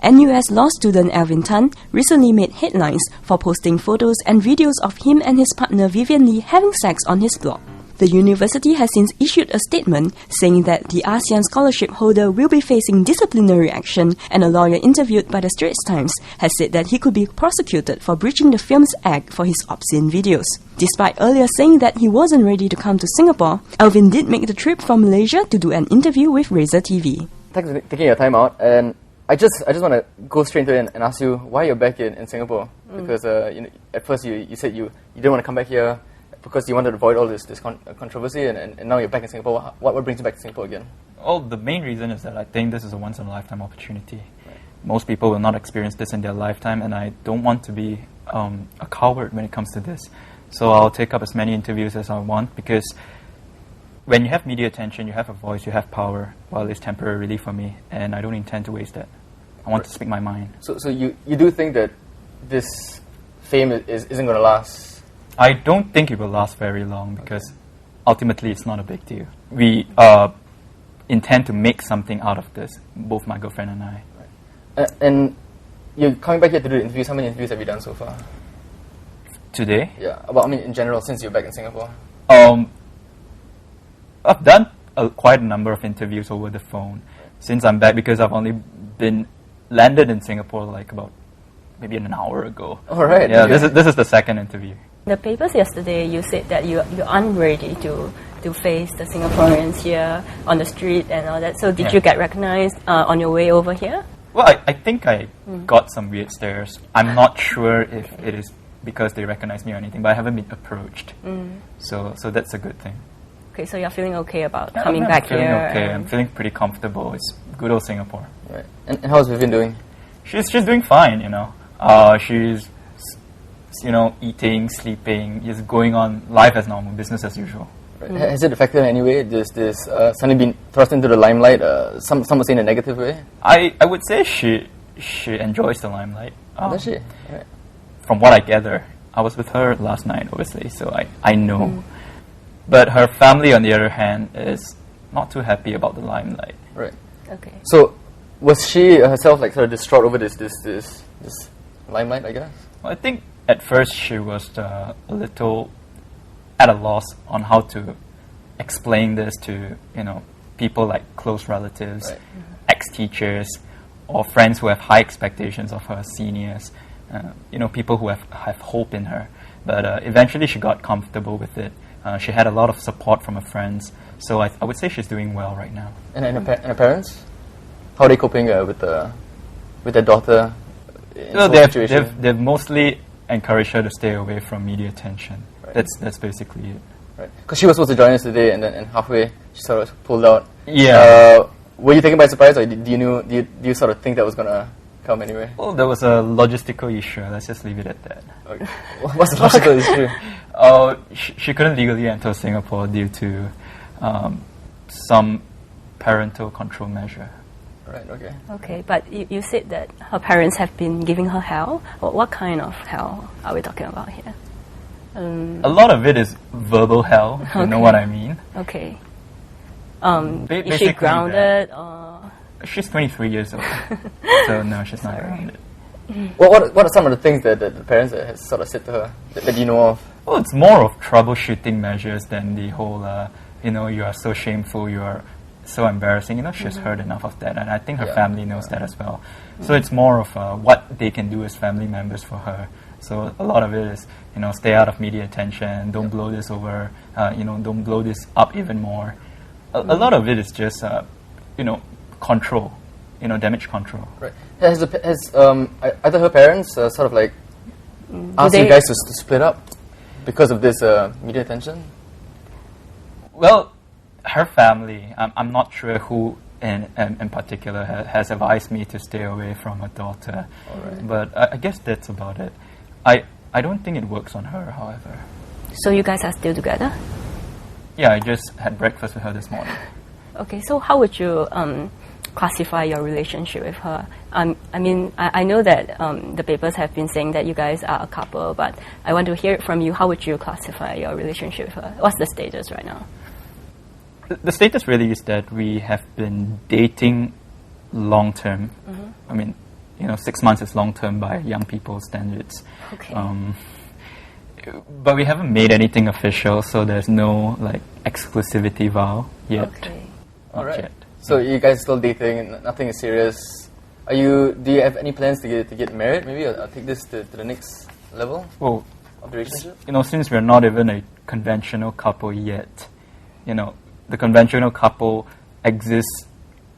NUS law student Alvin Tan recently made headlines for posting photos and videos of him and his partner Vivian Lee having sex on his blog. The university has since issued a statement saying that the ASEAN scholarship holder will be facing disciplinary action, and a lawyer interviewed by the Straits Times has said that he could be prosecuted for breaching the film's act for his obscene videos. Despite earlier saying that he wasn't ready to come to Singapore, Alvin did make the trip from Malaysia to do an interview with Razor TV. Thanks for taking your time out, and I just want to go straight into it and ask you why you're back in Singapore. Because at first you said you didn't want to come back here because you wanted to avoid all this controversy, and now you're back in Singapore. What brings you back to Singapore again? Oh, the main reason is that I think this is a once-in-a-lifetime opportunity. Right. Most people will not experience this in their lifetime, and I don't want to be a coward when it comes to this. So I'll take up as many interviews as I want, because when you have media attention, you have a voice, you have power, while it's temporary relief for me, and I don't intend to waste that. I want to speak my mind. So you do think that this fame isn't going to last? I don't think it will last very long, because ultimately it's not a big deal. We intend to make something out of this, both my girlfriend and I. Right. And you're coming back here to do the interviews. How many interviews have you done so far? Today? Yeah, well, I mean in general, since you're back in Singapore. I've done quite a number of interviews over the phone since I'm back, because I've only been landed in Singapore like about maybe an hour ago. All right. Yeah, okay. This is the second interview. In the papers yesterday, you said that you aren't ready to face the Singaporeans here on the street and all that. So did you get recognized on your way over here? Well, I think I got some weird stares. I'm not sure if it is because they recognize me or anything, but I haven't been approached. So that's a good thing. Okay, so you're feeling okay about coming back here? I'm feeling okay. I'm feeling pretty comfortable. It's good old Singapore. Right. And how's Vivian doing? She's doing fine, She's eating, sleeping, just going on life as normal, business as usual. Right. Has it affected in any way? This suddenly been thrust into the limelight? Some would say in a negative way. I would say she enjoys the limelight. Does she? Right. From what I gather, I was with her last night, obviously, so I know. But her family, on the other hand, is not too happy about the limelight. Right. Okay. So, was she herself sort of distraught over this limelight, I guess? Well, I think at first she was a little at a loss on how to explain this to people like close relatives, right. Ex-teachers, or friends who have high expectations of her, seniors. People who have hope in her. But eventually she got comfortable with it. She had a lot of support from her friends, so I would say she's doing well right now. And her parents? How are they coping with their daughter? They've mostly encouraged her to stay away from media attention. Right. That's basically it. Right. Because she was supposed to join us today, and halfway she sort of pulled out. Yeah. Were you taken by surprise, or do you sort of think that was gonna come anyway? Well, there was a logistical issue. Let's just leave it at that. Okay. What's the logistical issue? She couldn't legally enter Singapore due to some parental control measure. Right, okay. Okay, but you said that her parents have been giving her hell. What kind of hell are we talking about here? A lot of it is verbal hell, you know what I mean? Okay. Is she grounded? Or? She's 23 years old, so no, she's not grounded. Well, what are some of the things that the parents have sort of said to her that you know of? Well, it's more of troubleshooting measures than the whole, you are so shameful, you are so embarrassing. She's heard enough of that, and I think her family knows that as well. So it's more of what they can do as family members for her. So a lot of it is, stay out of media attention, don't blow this over, don't blow this up even more. A lot of it is just, control, damage control. Right. Has either her parents sort of like asked you guys to split up because of this media attention? Well, her family, I'm not sure who in particular has advised me to stay away from her daughter. Right. But I guess that's about it. I don't think it works on her, however. So you guys are still together? Yeah, I just had breakfast with her this morning. Okay, so how would you classify your relationship with her? I know that the papers have been saying that you guys are a couple, but I want to hear it from you. How would you classify your relationship with her? What's the status right now? The status really is that we have been dating long term. I mean, 6 months is long term by young people's standards. Okay. But we haven't made anything official, so there's no like exclusivity vow yet. Okay. All right. Yet. So you guys still dating, and nothing is serious. Do you have any plans to get married? Maybe I'll take this to the next level Well, of the relationship. since we're not even a conventional couple yet, the conventional couple exists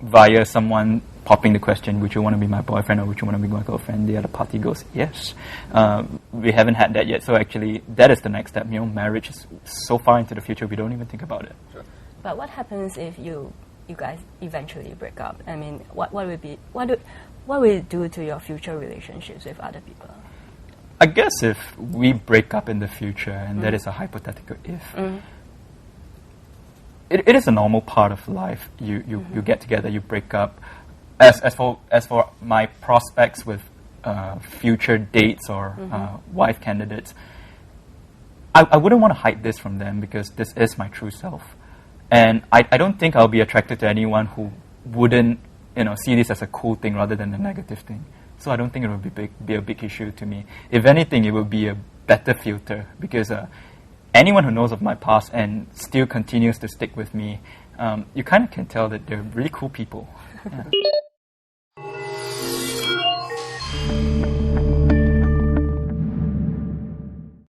via someone popping the question, would you want to be my boyfriend or would you want to be my girlfriend? The other party goes, yes. We haven't had that yet, so actually that is the next step. Marriage is so far into the future, we don't even think about it. Sure. But what happens if you guys eventually break up? I mean, what will it do to your future relationships with other people? I guess if we break up in the future, and that is a hypothetical if, it is a normal part of life. You get together, you break up. As for my prospects with future dates or wife candidates, I wouldn't want to hide this from them because this is my true self. And I don't think I'll be attracted to anyone who wouldn't, see this as a cool thing rather than a negative thing. So I don't think it would be a big issue to me. If anything, it would be a better filter because anyone who knows of my past and still continues to stick with me, you kind of can tell that they're really cool people. Yeah.